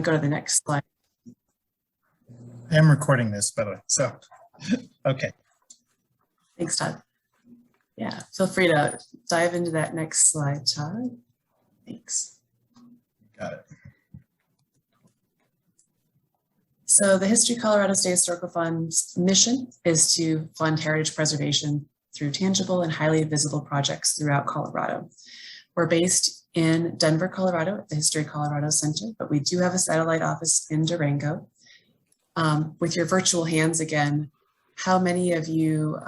go to the next slide. I am recording this, by the way, so, okay. Thanks, Todd. Yeah, feel free to dive into that next slide, Todd. Thanks. Got it. So the History Colorado State Historical Fund's mission is to fund heritage preservation through tangible and highly visible projects throughout Colorado. We're based in Denver, Colorado at the History Colorado Center, but we do have a satellite office in Durango. With your virtual hands again, how many of you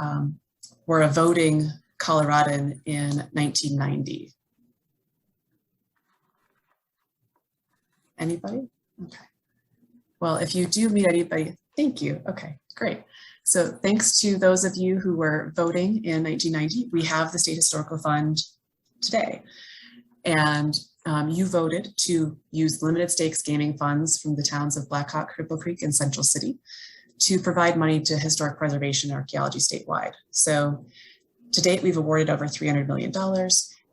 were a voting Coloradan in 1990? Anybody? Okay. Well, if you do meet anybody, thank you. Okay, great. So thanks to those of you who were voting in 1990, we have the State Historical Fund today. And you voted to use limited stakes gaming funds from the towns of Black Hawk, Cripple Creek, and Central City to provide money to historic preservation and archaeology statewide. So to date, we've awarded over $300 million,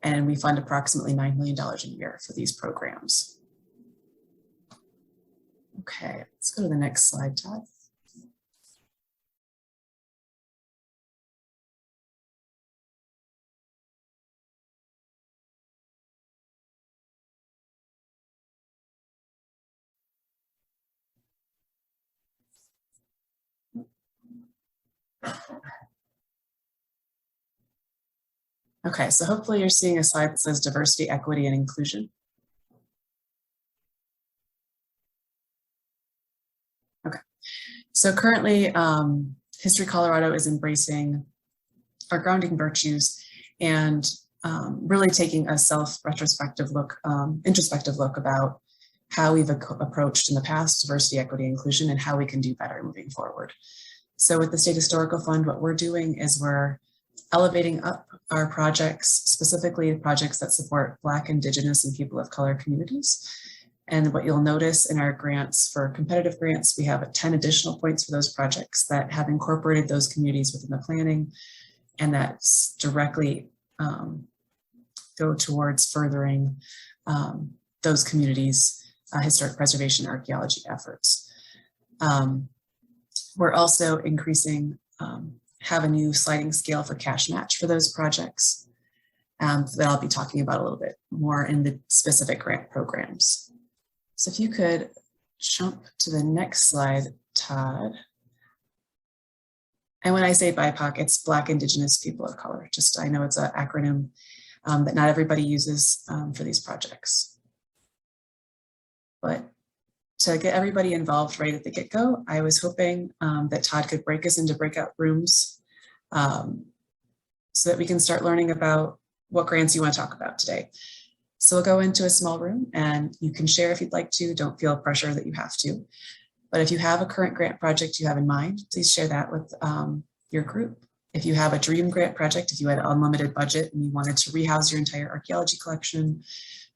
and we fund approximately $9 million a year for these programs. Okay, let's go to the next slide, Todd. Okay, so hopefully you're seeing a slide that says diversity, equity, and inclusion. Okay, so currently History Colorado is embracing our grounding virtues and really taking a self-retrospective look, introspective look about how we've approached in the past diversity, equity, inclusion, and how we can do better moving forward. So with the State Historical Fund, what we're doing is we're elevating up our projects, specifically projects that support Black, Indigenous, and people of color communities. And what you'll notice in our grants, for competitive grants, we have 10 additional points for those projects that have incorporated those communities within the planning, and that's directly go towards furthering those communities' historic preservation archaeology efforts. We're also increasing, have a new sliding scale for cash match for those projects that I'll be talking about a little bit more in the specific grant programs. So if you could jump to the next slide, Todd. And when I say BIPOC, it's Black, Indigenous, People of Color. Just, I know it's an acronym that not everybody uses for these projects. But to get everybody involved right at the get-go, I was hoping that Todd could break us into breakout rooms so that we can start learning about what grants you want to talk about today. So we'll go into a small room and you can share if you'd like to. Don't feel pressure that you have to. But if you have a current grant project you have in mind, please share that with your group. If you have a dream grant project, if you had an unlimited budget and you wanted to rehouse your entire archaeology collection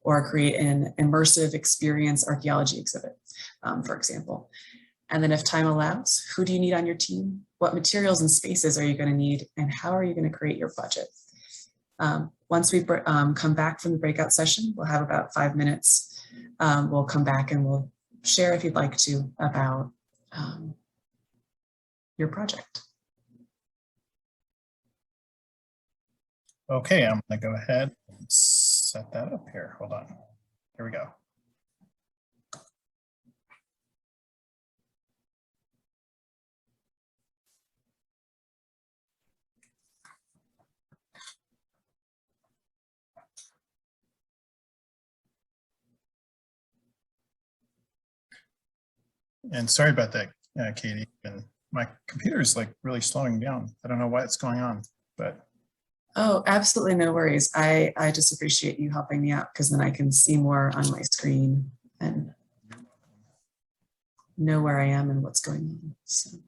or create an immersive experience archaeology exhibit, for example. And then if time allows, who do you need on your team? What materials and spaces are you going to need? And how are you going to create your budget? Once we come back from the breakout session, we'll have about 5 minutes. We'll come back and we'll share if you'd like to about your project. Okay, I'm going to go ahead and set that up here. Hold on. Here we go. And sorry about that, Katie. And my computer is like really slowing down. I don't know why it's going on, but. Oh, absolutely no worries. I just appreciate you helping me out because then I can see more on my screen and know where I am and what's going on. So.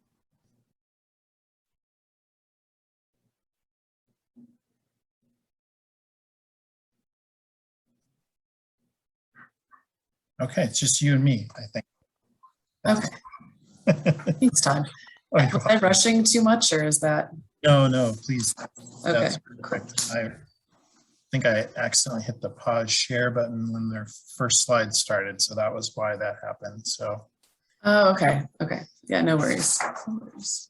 Okay, it's just you and me, I think. Okay. Thanks, Todd. Oh, Was I rushing too much or is that? No, please. Okay. That's correct. think I accidentally hit the pause share button when their first slide started. So that was why that happened. So. Oh, okay. Okay. Yeah, no worries. No worries.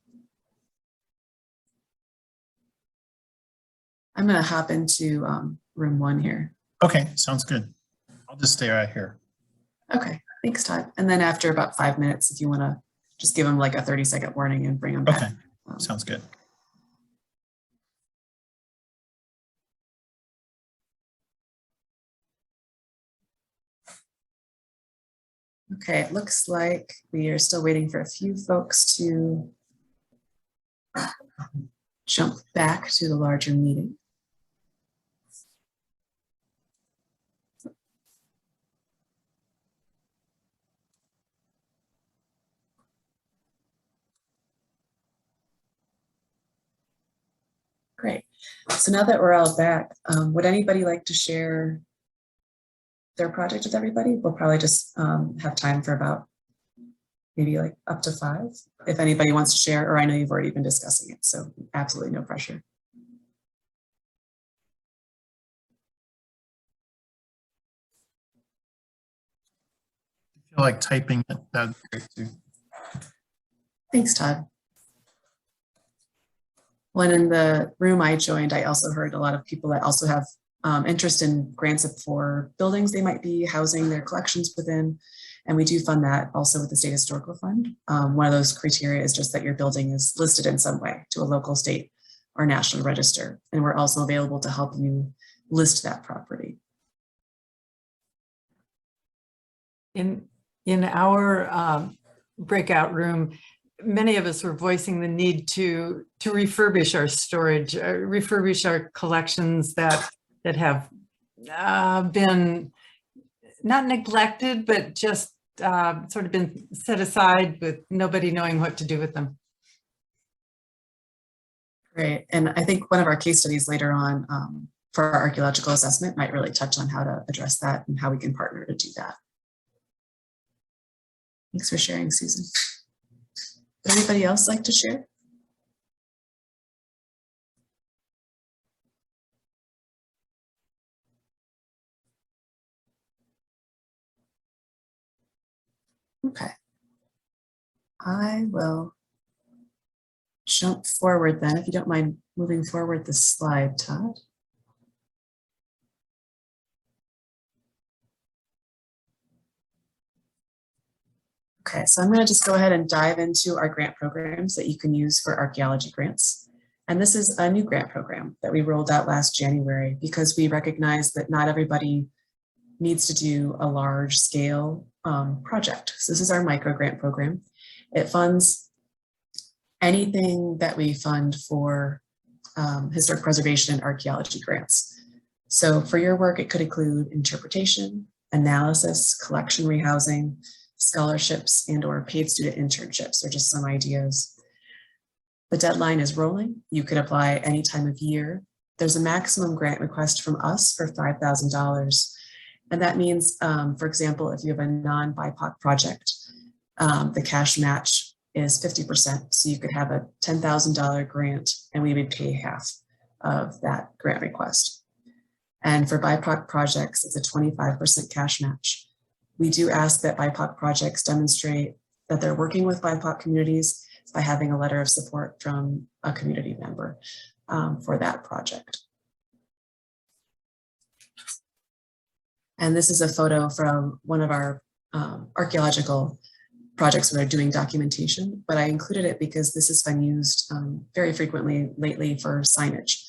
I'm going to hop into room 1 here. Okay, sounds good. I'll just stay right here. Okay, thanks, Todd. And then after about 5 minutes, if you want to just give them like a 30-second warning and bring them back. Okay, sounds good. Okay, it looks like we are still waiting for a few folks to jump back to the larger meeting. Great. So now that we're all back, would anybody like to share their project with everybody? We'll probably just have time for about maybe like up to 5. If anybody wants to share, or I know you've already been discussing it, so absolutely no pressure. If you feel like typing it, that'd be great too. Thanks, Todd. When in the room I joined, I also heard a lot of people that also have interest in grants for buildings they might be housing their collections within. And we do fund that also with the State Historical Fund. One of those criteria is just that your building is listed in some way to a local, state, or national register. And we're also available to help you list that property. In our breakout room, many of us were voicing the need to refurbish our storage, refurbish our collections that have been not neglected, but just sort of been set aside with nobody knowing what to do with them. Great. And I think one of our case studies later on for our archaeological assessment might really touch on how to address that and how we can partner to do that. Thanks for sharing, Susan. Would anybody else like to share? Okay. I will jump forward then, if you don't mind moving forward the slide, Todd. Okay, so I'm going to just go ahead and dive into our grant programs that you can use for archaeology grants. And this is a new grant program that we rolled out last January because we recognize that not everybody needs to do a large scale project. So this is our micro grant program. It funds anything that we fund for historic preservation and archaeology grants. So for your work, it could include interpretation, analysis, collection rehousing, scholarships, and or paid student internships are just some ideas. The deadline is rolling. You could apply any time of year. There's a maximum grant request from us for $5,000. And that means, for example, if you have a non-BIPOC project, the cash match is 50%. So you could have a $10,000 grant and we would pay half of that grant request. And for BIPOC projects, it's a 25% cash match. We do ask that BIPOC projects demonstrate that they're working with BIPOC communities by having a letter of support from a community member for that project. And this is a photo from one of our archaeological projects where they're doing documentation, but I included it because this has been used very frequently lately for signage.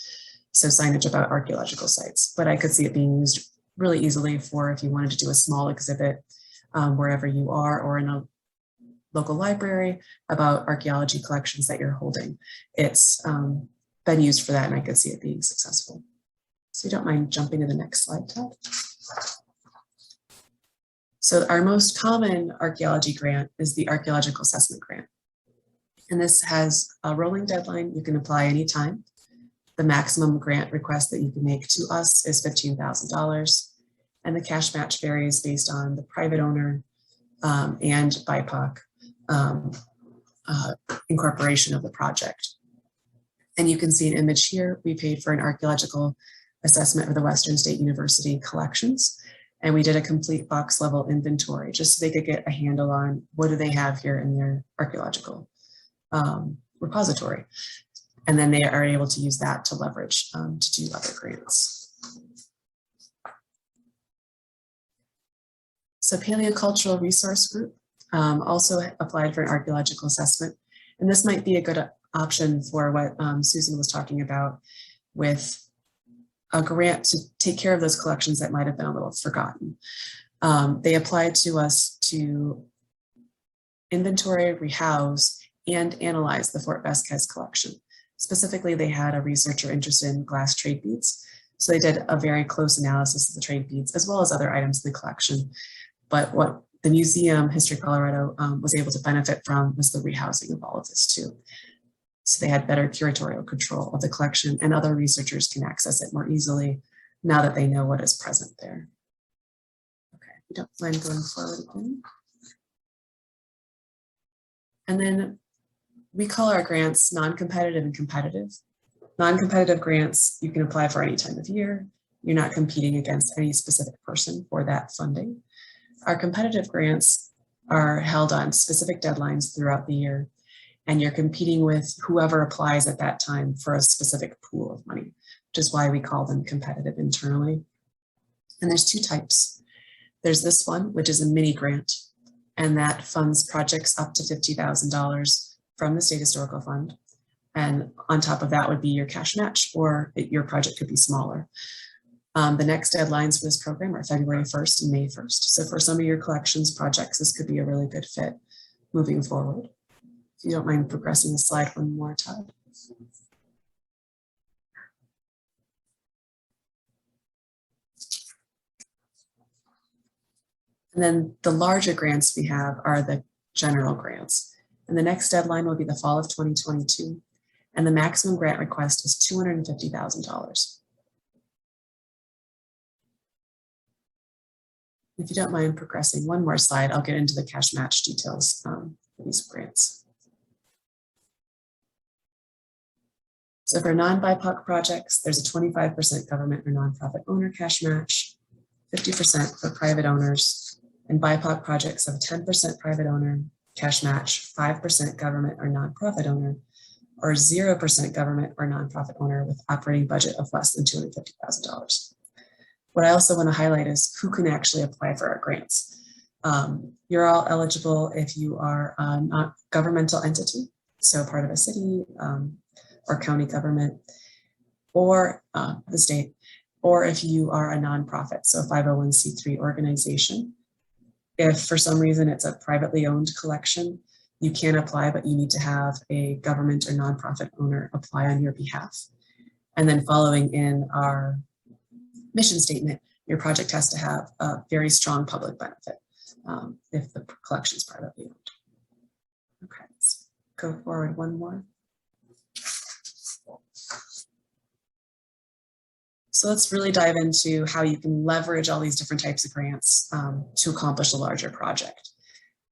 So signage about archaeological sites, but I could see it being used really easily for if you wanted to do a small exhibit wherever you are or in a local library about archaeology collections that you're holding. It's been used for that and I could see it being successful. So you don't mind jumping to the next slide, Todd? So our most common archaeology grant is the Archaeological Assessment Grant. And this has a rolling deadline. You can apply anytime. The maximum grant request that you can make to us is $15,000. And the cash match varies based on the private owner and BIPOC incorporation of the project. And you can see an image here. We paid for an archaeological assessment of the Western State University collections. And we did a complete box level inventory just so they could get a handle on what do they have here in their archaeological repository. And then they are able to use that to leverage to do other grants. So Paleocultural Resource Group also applied for an archaeological assessment. And this might be a good option for what Susan was talking about with a grant to take care of those collections that might have been a little forgotten. They applied to us to inventory, rehouse, and analyze the Fort Vasquez collection. Specifically, they had a researcher interested in glass trade beads. So they did a very close analysis of the trade beads as well as other items in the collection. But what the Museum History Colorado was able to benefit from was the rehousing of all of this too. So they had better curatorial control of the collection, and other researchers can access it more easily now that they know what is present there. Okay, if you don't mind going forward again. And then we call our grants non-competitive and competitive. Non-competitive grants, you can apply for any time of year. You're not competing against any specific person for that funding. Our competitive grants are held on specific deadlines throughout the year, and you're competing with whoever applies at that time for a specific pool of money, which is why we call them competitive internally. And there's two types. There's this one, which is a mini grant, and that funds projects up to $50,000 from the State Historical Fund. And on top of that would be your cash match, or your project could be smaller. The next deadlines for this program are February 1st and May 1st. So for some of your collections projects, this could be a really good fit moving forward. If you don't mind progressing the slide one more, Todd. And then the larger grants we have are the general grants. And the next deadline will be the fall of 2022. And the maximum grant request is $250,000. If you don't mind progressing one more slide, I'll get into the cash match details for these grants. So for non-BIPOC projects, there's a 25% government or nonprofit owner cash match, 50% for private owners, and BIPOC projects have a 10% private owner cash match, 5% government or nonprofit owner, or 0% government or nonprofit owner with operating budget of less than $250,000. What I also want to highlight is who can actually apply for our grants. You're all eligible if you are a not governmental entity, so part of a city or county government, or the state, or if you are a nonprofit, so 501c3 organization. If for some reason it's a privately owned collection, you can apply, but you need to have a government or nonprofit owner apply on your behalf. And then following in our mission statement, your project has to have a very strong public benefit if the collection is privately owned. Okay, let's go forward one more. So let's really dive into how you can leverage all these different types of grants to accomplish a larger project.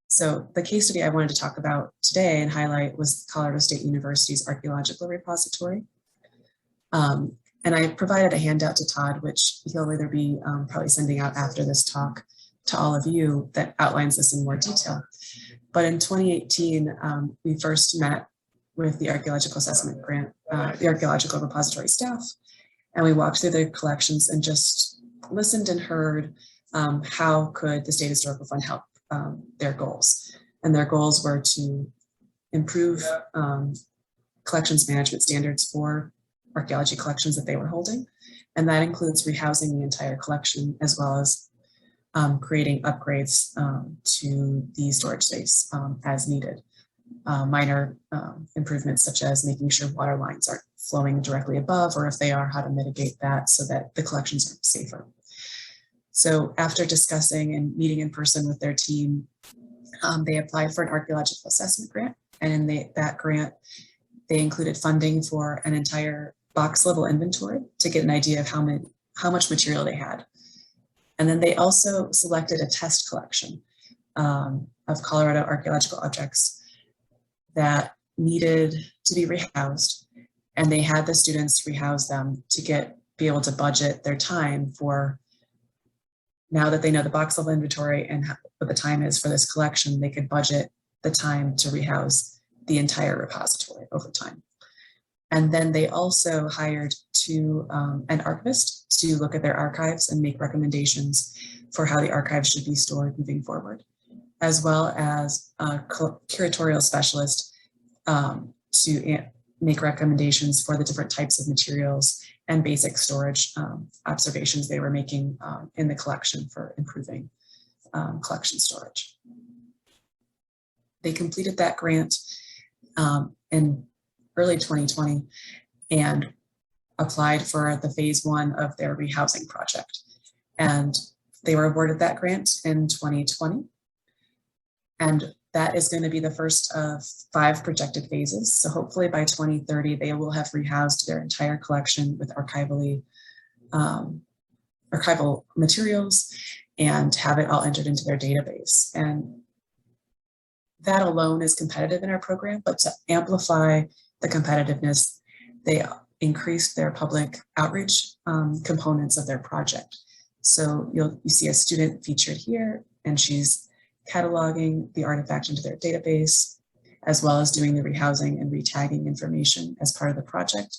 So the case study I wanted to talk about today and highlight was Colorado State University's Archaeological Repository. And I provided a handout to Todd, which he'll either be probably sending out after this talk to all of you that outlines this in more detail. But in 2018, we first met with the Archaeological Assessment Grant, the Archaeological Repository staff, and we walked through their collections and just listened and heard how could the State Historical Fund help their goals. And their goals were to improve collections management standards for archaeology collections that they were holding. And that includes rehousing the entire collection as well as creating upgrades to the storage space as needed. Minor improvements such as making sure water lines aren't flowing directly above, or if they are, how to mitigate that so that the collections are safer. So after discussing and meeting in person with their team, they applied for an archaeological assessment grant. And in that grant, they included funding for an entire box level inventory to get an idea of how much material they had. And then they also selected a test collection of Colorado archaeological objects that needed to be rehoused. And they had the students rehouse them to get be able to budget their time for, now that they know the box level inventory and what the time is for this collection, they could budget the time to rehouse the entire repository over time. And then they also hired an archivist to look at their archives and make recommendations for how the archives should be stored moving forward, as well as a curatorial specialist to make recommendations for the different types of materials and basic storage observations they were making in the collection for improving collection storage. They completed that grant in early 2020 and applied for the phase 1 of their rehousing project. And they were awarded that grant in 2020. And that is going to be the first of 5 projected phases. So hopefully by 2030, they will have rehoused their entire collection with archival materials and have it all entered into their database. And that alone is competitive in our program, but to amplify the competitiveness, they increased their public outreach components of their project. So you see a student featured here, and she's cataloging the artifact into their database, as well as doing the rehousing and retagging information as part of the project.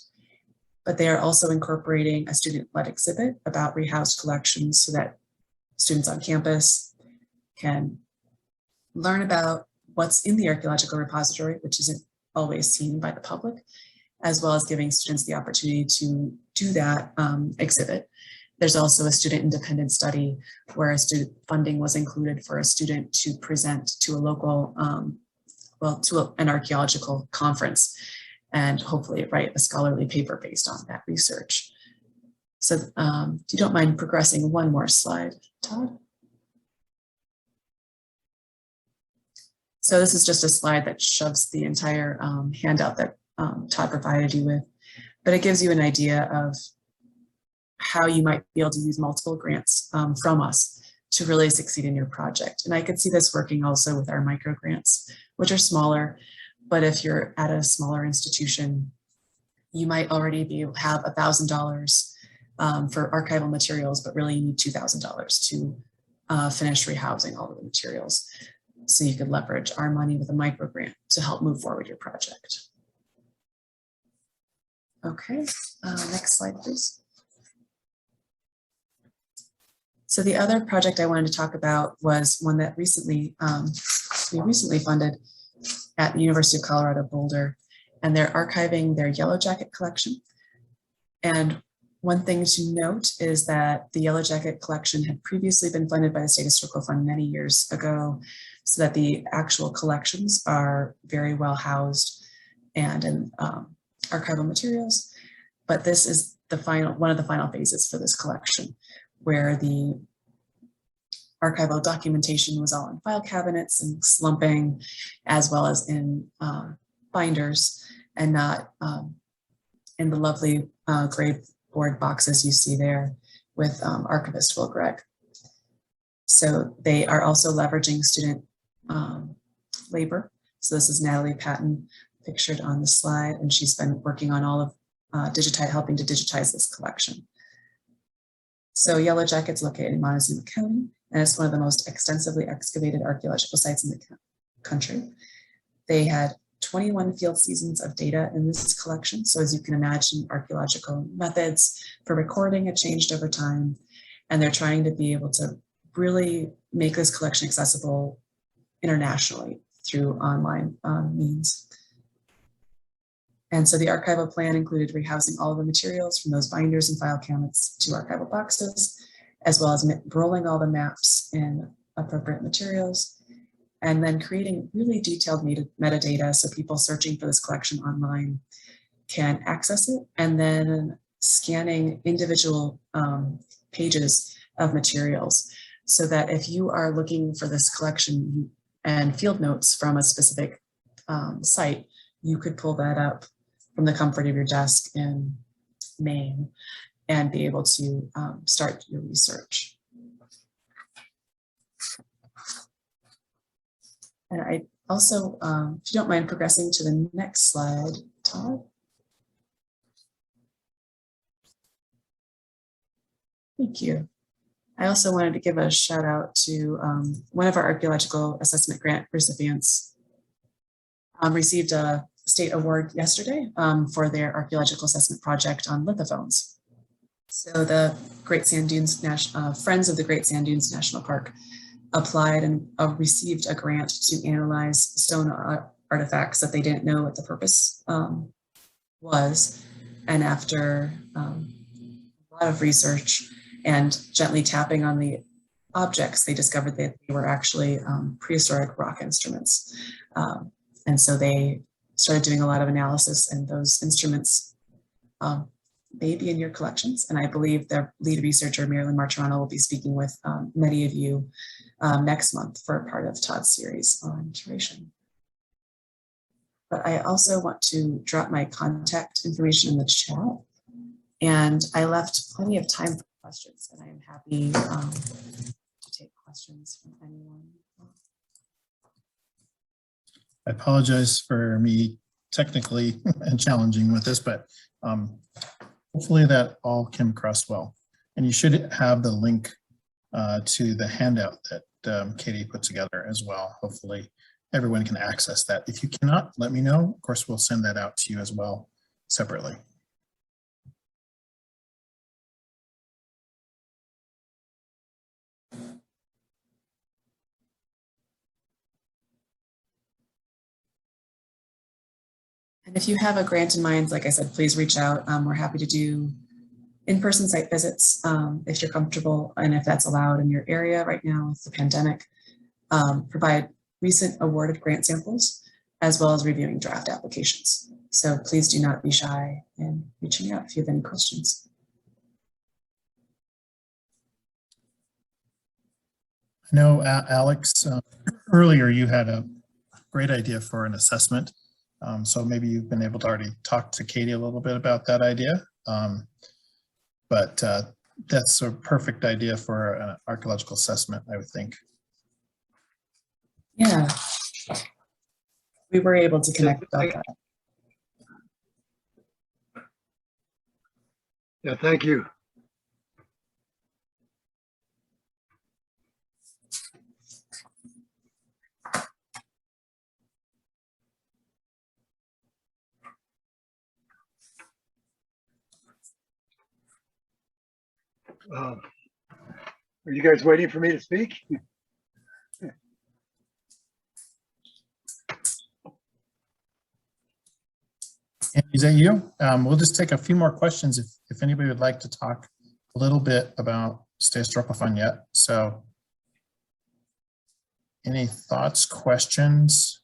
But they are also incorporating a student-led exhibit about rehoused collections so that students on campus can learn about what's in the archaeological repository, which isn't always seen by the public, as well as giving students the opportunity to do that exhibit. There's also a student independent study where a student funding was included for a student to present to a local, an archaeological conference, and hopefully write a scholarly paper based on that research. So if you don't mind progressing one more slide, Todd. So this is just a slide that shoves the entire handout that Todd provided you with, but it gives you an idea of how you might be able to use multiple grants from us to really succeed in your project. And I could see this working also with our micro grants, which are smaller, but if you're at a smaller institution, you might already have $1,000 for archival materials, but really you need $2,000 to finish rehousing all of the materials. So you could leverage our money with a micro grant to help move forward your project. Okay, next slide, please. So the other project I wanted to talk about was one that we recently funded at the University of Colorado Boulder, and they're archiving their Yellow Jacket collection. And one thing to note is that the Yellow Jacket collection had previously been funded by the State Historical Fund many years ago, so that the actual collections are very well housed and in archival materials. But this is one of the final phases for this collection, where the archival documentation was all in file cabinets and slumping, as well as in binders, and not in the lovely gray board boxes you see there with archivist Will Gregg. So they are also leveraging student labor. So this is Natalie Patton pictured on the slide, and she's been working on all of helping to digitize this collection. So Yellow Jacket's located in Montezuma County, and it's one of the most extensively excavated archaeological sites in the country. They had 21 field seasons of data in this collection. So as you can imagine, archaeological methods for recording have changed over time, and they're trying to be able to really make this collection accessible internationally through online means. And so the archival plan included rehousing all of the materials from those binders and file cabinets to archival boxes, as well as rolling all the maps in appropriate materials, and then creating really detailed metadata so people searching for this collection online can access it, and then scanning individual pages of materials so that if you are looking for this collection and field notes from a specific site, you could pull that up from the comfort of your desk in Maine and be able to start your research. And I also, if you don't mind progressing to the next slide, Todd. Thank you. I also wanted to give a shout out to one of our archaeological assessment grant recipients. Received a state award yesterday for their archaeological assessment project on lithophones. So the Great Sand Dunes Friends of the Great Sand Dunes National Park applied and received a grant to analyze stone artifacts that they didn't know what the purpose was. And after a lot of research and gently tapping on the objects, they discovered that they were actually prehistoric rock instruments. And so they started doing a lot of analysis, and those instruments may be in your collections. And I believe their lead researcher, Marilyn Martirano, will be speaking with many of you next month for a part of Todd's series on curation. But I also want to drop my contact information in the chat. And I left plenty of time for questions, and I am happy to take questions from anyone. I apologize for me technically and challenging with this, but hopefully that all came across well. And you should have the link to the handout that Katie put together as well. Hopefully everyone can access that. If you cannot, let me know. Of course, we'll send that out to you as well separately. And if you have a grant in mind, like I said, please reach out. We're happy to do in-person site visits if you're comfortable and if that's allowed in your area right now with the pandemic. Provide recent awarded grant samples, as well as reviewing draft applications. So please do not be shy in reaching out if you have any questions. I know, Alex, earlier you had a great idea for an assessment. So maybe you've been able to already talk to Katie a little bit about that idea. But that's a perfect idea for an archaeological assessment, I would think. Yeah, we were able to connect about that. Yeah, thank you. Are you guys waiting for me to speak? Andy, is that you? We'll just take a few more questions if anybody would like to talk a little bit about Stereostratigraphy yet. So any thoughts, questions?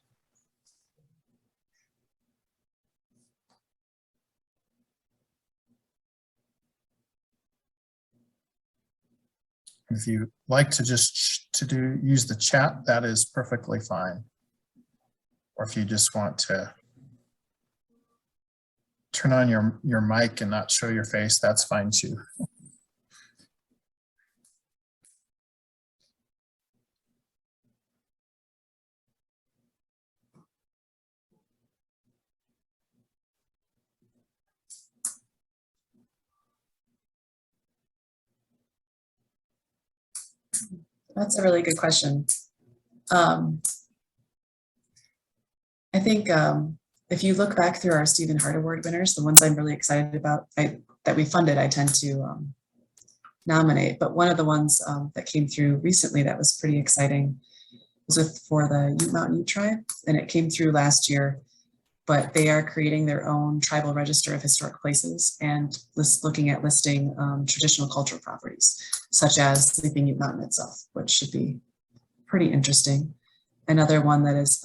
If you like to just use the chat, that is perfectly fine. Or if you just want to turn on your mic and not show your face, that's fine too. That's a really good question. I think if you look back through our Stephen Hart Award winners, the ones I'm really excited about that we funded, I tend to nominate. But one of the ones that came through recently that was pretty exciting was for the Ute Mountain Ute tribe, and it came through last year. But they are creating their own tribal register of historic places and looking at listing traditional cultural properties, such as Sleeping Ute Mountain itself, which should be pretty interesting. Another one that is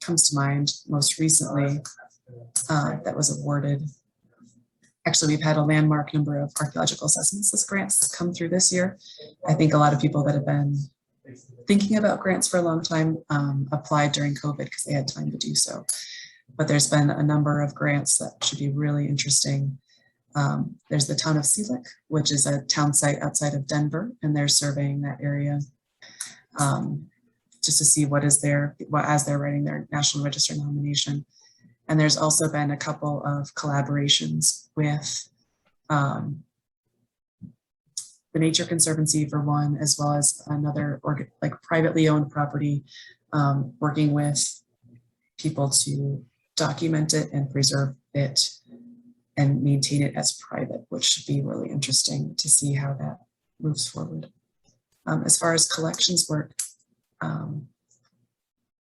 comes to mind most recently that was awarded. Actually, we've had a landmark number of archaeological assessments. This grants come through this year. I think a lot of people that have been thinking about grants for a long time applied during COVID because they had time to do so. But there's been a number of grants that should be really interesting. There's the town of Seelick, which is a town site outside of Denver, and they're surveying that area just to see what is there as they're writing their National Register nomination. And there's also been a couple of collaborations with the Nature Conservancy for one, as well as another like privately owned property, working with people to document it and preserve it and maintain it as private, which should be really interesting to see how that moves forward. As far as collections work,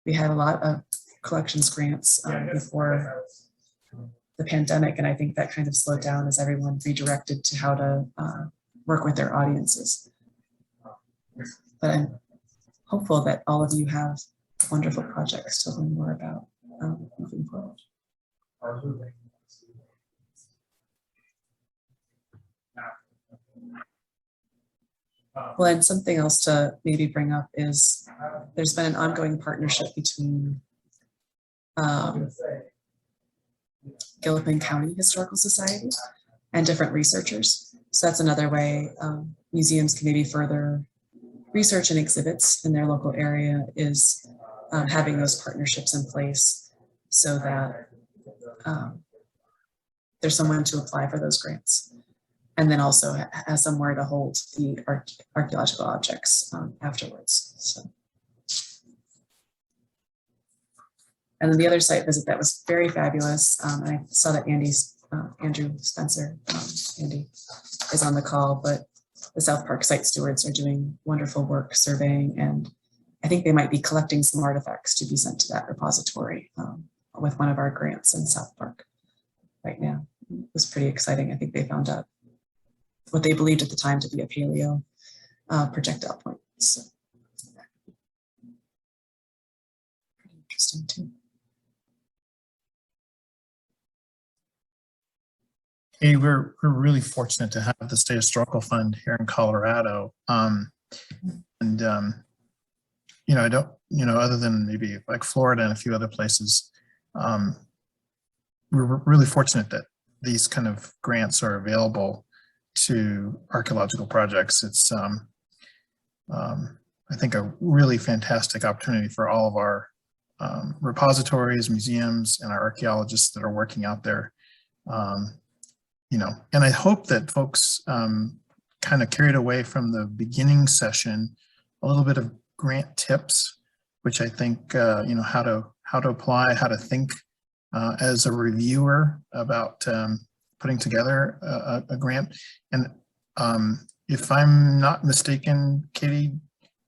we had a lot of collections grants before the pandemic, and I think that kind of slowed down as everyone redirected to how to work with their audiences. But I'm hopeful that all of you have wonderful projects to learn more about moving forward. Well, and something else to maybe bring up is there's been an ongoing partnership between Gilligan County Historical Society and different researchers. So that's another way museums can maybe further research and exhibits in their local area, is having those partnerships in place so that there's someone to apply for those grants, and then also has somewhere to hold the archaeological objects afterwards. So. And then the other site visit that was very fabulous. And I saw that Andrew Spencer, Andy, is on the call, but the South Park site stewards are doing wonderful work surveying, and I think they might be collecting some artifacts to be sent to that repository with one of our grants in South Park right now. It was pretty exciting. I think they found out what they believed at the time to be a paleo projectile point. So pretty interesting too. Hey, we're really fortunate to have the State Historical Fund here in Colorado. You know, I don't, you know, other than maybe like Florida and a few other places, we're really fortunate that these kind of grants are available to archaeological projects. It's, I think, a really fantastic opportunity for all of our repositories, museums, and our archaeologists that are working out there. You know, and I hope that folks kind of carried away from the beginning session a little bit of grant tips, which I think, you know, how to apply, how to think as a reviewer about putting together a grant. And if I'm not mistaken, Katie,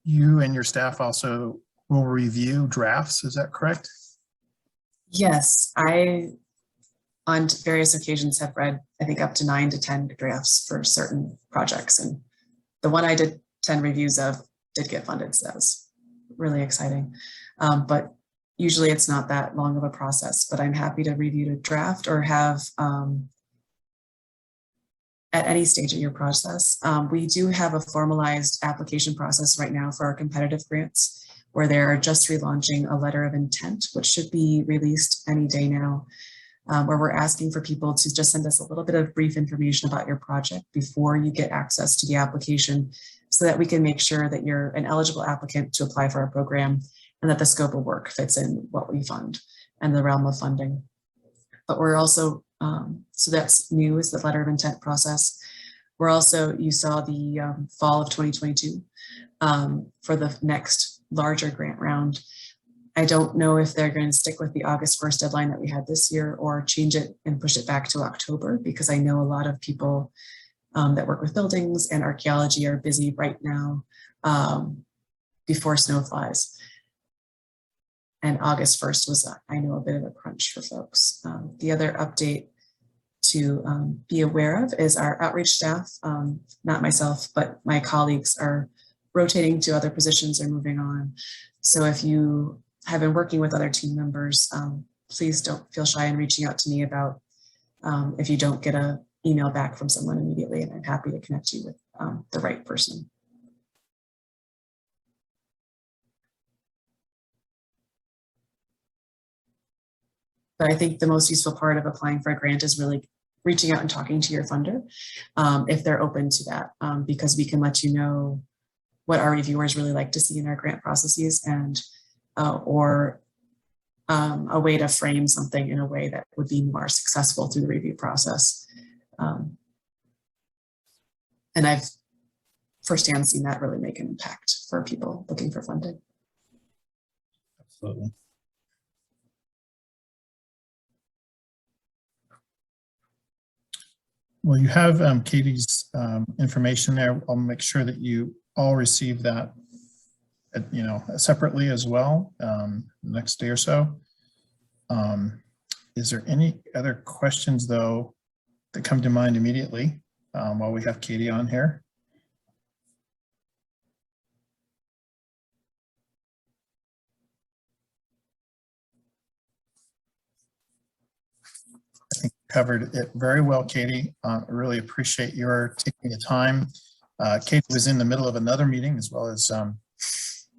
you and your staff also will review drafts, is that correct? Yes, I on various occasions have read, I think, up to 9 to 10 drafts for certain projects. And the one I did 10 reviews of did get funded, so that was really exciting. But usually it's not that long of a process, but I'm happy to review a draft or have at any stage of your process. We do have a formalized application process right now for our competitive grants, where they're just relaunching a letter of intent, which should be released any day now. Where we're asking for people to just send us a little bit of brief information about your project before you get access to the application, so that we can make sure that you're an eligible applicant to apply for our program and that the scope of work fits in what we fund and the realm of funding. But we're also, so that's new, is the letter of intent process. We're also, you saw the fall of 2022 for the next larger grant round. I don't know if they're going to stick with the August 1st deadline that we had this year or change it and push it back to October, because I know a lot of people that work with buildings and archaeology are busy right now before snow flies. And August 1st was, I know, a bit of a crunch for folks. The other update to be aware of is our outreach staff, not myself, but my colleagues are rotating to other positions or moving on. So if you have been working with other team members, please don't feel shy in reaching out to me about if you don't get an email back from someone immediately, and I'm happy to connect you with the right person. But I think the most useful part of applying for a grant is really reaching out and talking to your funder if they're open to that, because we can let you know what our reviewers really like to see in our grant processes, and or a way to frame something in a way that would be more successful through the review process. And I've firsthand seen that really make an impact for people looking for funding. Absolutely. Well, you have Katie's information there. I'll make sure that you all receive that, separately as well, the next day or so. Is there any other questions, though, that come to mind immediately while we have Katie on here? I think you covered it very well, Katie. I really appreciate your taking the time. Katie was in the middle of another meeting as well as,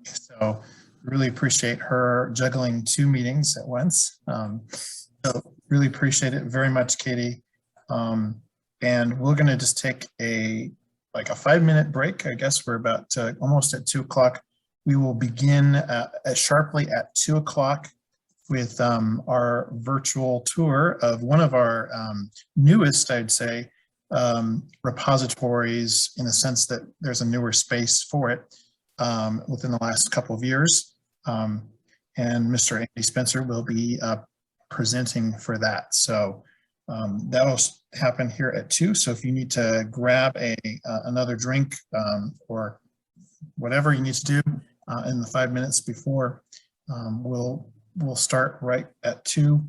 so really appreciate her juggling 2 meetings at once. So really appreciate it very much, Katie. And we're going to just take a 5-minute break. I guess we're about almost at 2 o'clock. We will begin sharply at 2 o'clock with our virtual tour of one of our newest, I'd say, repositories, in the sense that there's a newer space for it within the last couple of years. And Mr. Andy Spencer will be presenting for that. So that'll happen here at 2. So if you need to grab another drink or whatever you need to do in the 5 minutes before, we'll start right at 2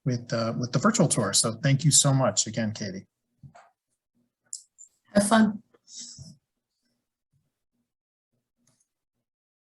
with the virtual tour. So thank you so much again, Katie. Have fun.